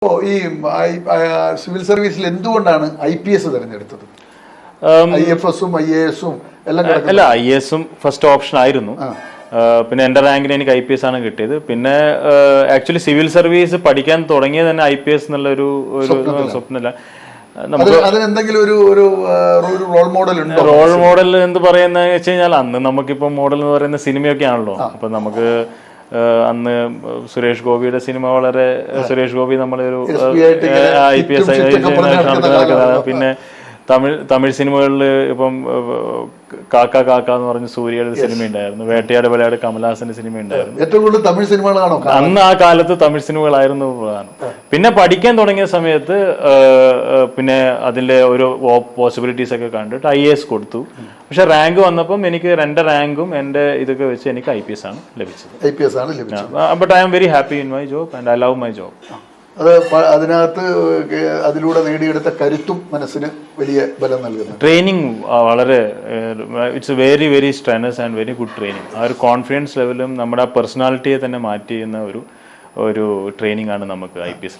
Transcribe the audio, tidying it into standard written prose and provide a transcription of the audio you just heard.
ഈ സിവിൽ സർവീസിൽ എന്തുകൊണ്ടാണ് IPS തിരഞ്ഞെടുത്തത്? IFS-ഉം IAS-ഉം എല്ലാം അല്ല, IAS-ഉം ഫസ്റ്റ് ഓപ്ഷൻ ആയിരുന്നു. പിന്നെ എൻ്റെ റാങ്കിന് എനിക്ക് IPS ആണ് കിട്ടിയത്. പിന്നെ ആക്ച്വലി സിവിൽ സർവീസ് പഠിക്കാൻ തുടങ്ങിയത് തന്നെ IPS എന്നുള്ള ഒരു സ്വപ്നമില്ല. അതിനെന്തെങ്കിലും ഒരു റോൾ മോഡൽ ഉണ്ടോ? റോൾ മോഡൽ എന്ന് പറയുന്നത് വെച്ച് കഴിഞ്ഞാൽ അന്ന് നമുക്കിപ്പോൾ മോഡൽ എന്ന് പറയുന്ന സിനിമയൊക്കെ ആണല്ലോ. അപ്പം നമുക്ക് അന്ന് സുരേഷ് ഗോപിയുടെ സിനിമ വളരെ സുരേഷ് ഗോപി നമ്മളൊരു IPS പിന്നെ തമിഴ് സിനിമകളിൽ ഇപ്പം കാക്ക കാക്ക എന്ന് പറഞ്ഞ സൂര്യയുടെ സിനിമ ഉണ്ടായിരുന്നു. വേട്ടയാട് ബലയാട് കമലഹാസന്റെ സിനിമ ഉണ്ടായിരുന്നു. ഏറ്റവും കൂടുതൽ തമിഴ് സിനിമകളാണോ അന്ന് ആ കാലത്ത്? തമിഴ് സിനിമകളായിരുന്നു പ്രധാനം. പിന്നെ പഠിക്കാൻ തുടങ്ങിയ സമയത്ത് പിന്നെ അതിന്റെ ഓരോ പോസിബിലിറ്റീസ് ഒക്കെ കണ്ടിട്ട് IAS കൊടുത്തു. പക്ഷെ റാങ്ക് വന്നപ്പം എനിക്ക് എൻ്റെ റാങ്കും എൻ്റെ ഇതൊക്കെ വെച്ച് എനിക്ക് IPS ആണ് ലഭിച്ചത്. But I am very happy in my job and I love my job. അത് അതിനകത്ത് അതിലൂടെ നേടിയെടുത്ത കരുത്തും മനസ്സിന് വലിയ ബലം നൽകുന്നു. ട്രെയിനിങ് വളരെ it's very very strenuous and very good training. ആ ഒരു കോൺഫിഡൻസ് ലെവലും നമ്മുടെ ആ പേഴ്സണാലിറ്റിയെ തന്നെ മാറ്റി ചെയ്യുന്ന ഒരു ട്രെയിനിങ് ആണ് നമുക്ക് IPS.